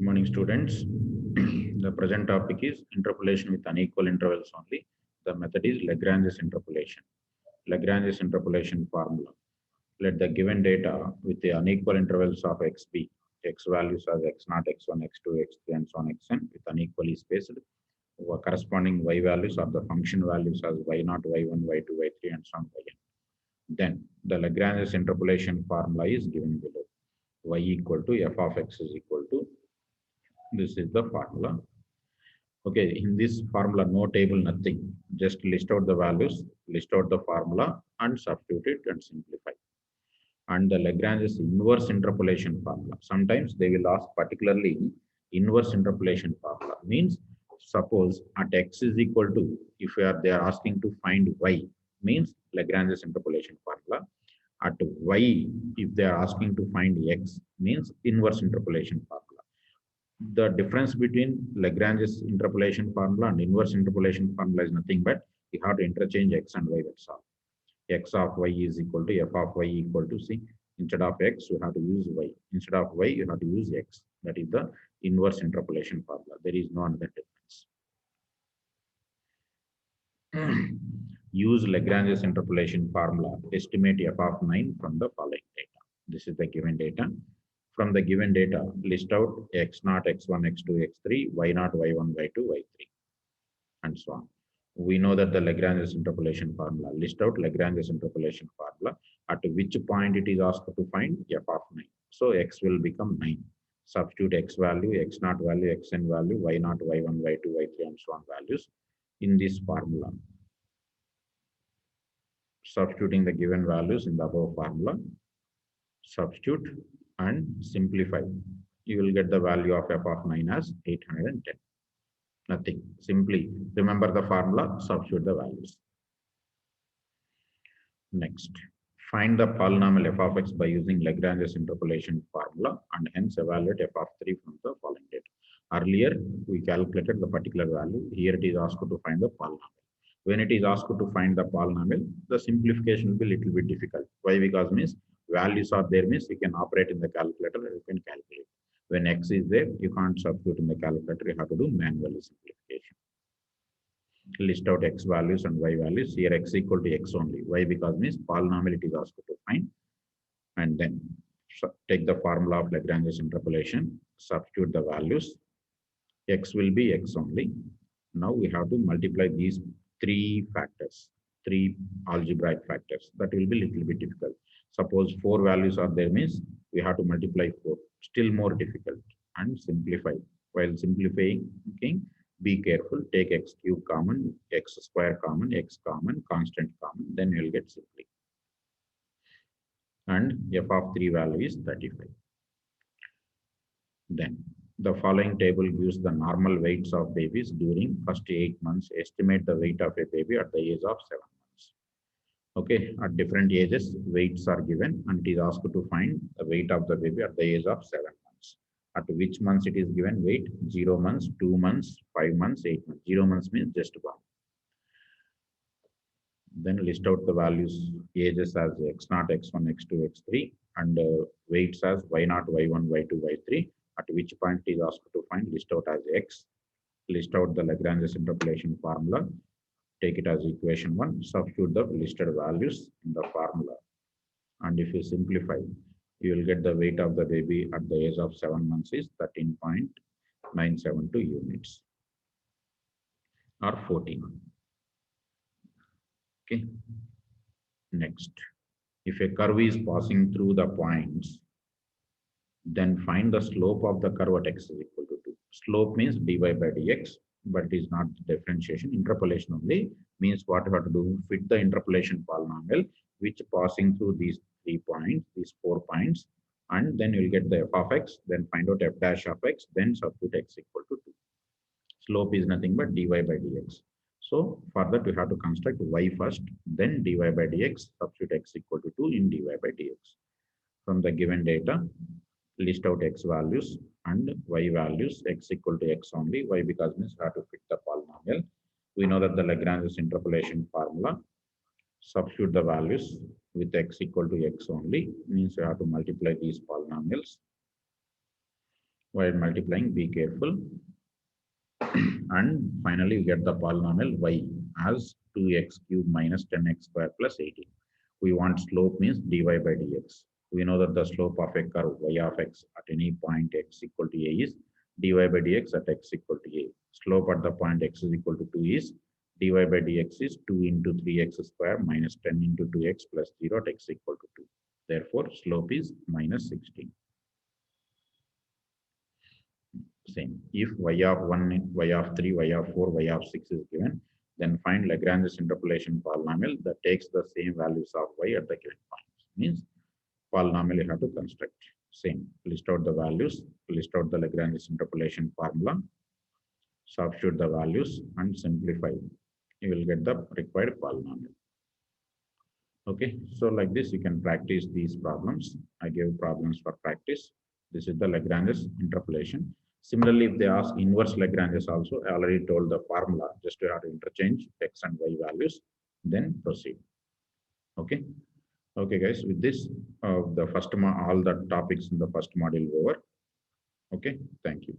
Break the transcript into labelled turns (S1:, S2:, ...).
S1: Morning, students. The present topic is interpolation with unequal intervals only. The method is Lagrange's interpolation. Lagrange's interpolation formula. Let the given data with the unequal intervals of x be x values as x0, x1, x2, x3, and so on xn with unequally spaced corresponding y values of the function values as y0, y1, y2, y3, and so on yn. Then the Lagrange's interpolation formula is given below. Y equal to f of x is equal to, this is the formula. Okay, in this formula, no table, nothing. Just list out the values, list out the formula, and substitute it and simplify. And the Lagrange's inverse interpolation formula. Sometimes they will ask particularly inverse interpolation formula. Means suppose at x is equal to, if they are asking to find y, means Lagrange's interpolation formula. At y, if they are asking to find x, means inverse interpolation formula. The difference between Lagrange's interpolation formula and inverse interpolation formula is nothing but you have to interchange x and y, that's all. X of y is equal to f of y equal to c. Instead of x, you have to use y. Instead of y, you have to use x. That is the inverse interpolation formula. There is no other difference. Use Lagrange's interpolation formula. Estimate f of 9 from the following data. This is the given data. From the given data, list out x0, x1, x2, x3, y0, y1, y2, y3, and so on. We know that the Lagrange's interpolation formula. List out Lagrange's interpolation formula. At which point it is asked to find f of 9. So x will become 9. Substitute x value, x0 value, xn value, y0, y1, y2, y3, and so on values in this formula. Substituting the given values in the above formula. Substitute and simplify. You will get the value of f of 9 as 810. Nothing. Simply remember the formula, substitute the values. Next, find the polynomial f of x by using Lagrange's interpolation formula and hence evaluate f of 3 from the following data. Earlier, we calculated the particular value. Here it is asked to find the polynomial. When it is asked to find the polynomial, the simplification will be a little bit difficult. Why? Because means values are there, means you can operate in the calculator and you can calculate. When x is there, you can't substitute in the calculator, you have to do manual simplification. List out x values and y values. Here x equal to x only. Why? Because means polynomial it is asked to find. And then take the formula of Lagrange's interpolation, substitute the values. X will be x only. Now we have to multiply these three factors, three algebraic factors. That will be a little bit difficult. Suppose 4 values are there, means we have to multiply 4. Still more difficult. And simplify. While simplifying, okay, be careful. Take x cube common, x square common, x common, constant common. Then you will get simply. And f of 3 value is 35. Then the following table gives the normal weights of babies during first 8 months. Estimate the weight of a baby at the age of 7 months. Okay, at different ages, weights are given and it is asked to find the weight of the baby at the age of 7 months. At which months it is given weight? 0 months, 2 months, 5 months, 8 months. 0 months means just 1. Then list out the values, ages as x0, x1, x2, x3, and weights as y0, y1, y2, y3. At which point it is asked to find, list out as x. List out the Lagrange's interpolation formula. Take it as equation 1, substitute the listed values in the formula. And if you simplify, you will get the weight of the baby at the age of 7 months is 13.972 units or 14. Okay. Next, if a curve is passing through the points, then find the slope of the curve at x is equal to 2. Slope means dy by dx. But it is not differentiation. Interpolation only means what you have to do, fit the interpolation polynomial which passing through these 3 points, these 4 points, and then you will get the f of x, then find out f dash of x, then substitute x equal to 2. Slope is nothing but dy by dx. So for that we have to construct y first, then dy by dx, substitute x equal to 2 in dy by dx. From the given data, list out x values and y values, x equal to x only. Why? Because means we have to fit the polynomial. We know that the Lagrange's interpolation formula, substitute the values with x equal to x only, means we have to multiply these polynomials. While multiplying, be careful. And finally, we get the polynomial y as 2x cubed minus 10x square plus 18. We want slope means dy by dx. We know that the slope of a curve y of x at any point x equal to a is dy by dx at x equal to a. Slope at the point x is equal to 2 is dy by dx is 2 into 3x square minus 10 into 2x plus 0 at x equal to 2. Therefore, slope is minus 16. Same. If y of 1, y of 3, y of 4, y of 6 is given, then find Lagrange's interpolation polynomial that takes the same values of y at the given points. Means polynomial you have to construct. Same. List out the values, list out the Lagrange's interpolation formula, substitute the values and simplify. You will get the required polynomial. Okay, so like this, you can practice these problems. I gave problems for practice. This is the Lagrange's interpolation. Similarly, if they ask inverse Lagrange's also, I already told the formula, just to have to interchange x and y values, then proceed. Okay. Okay, guys, with this, the first all the topics in the first module over. Okay, thank you.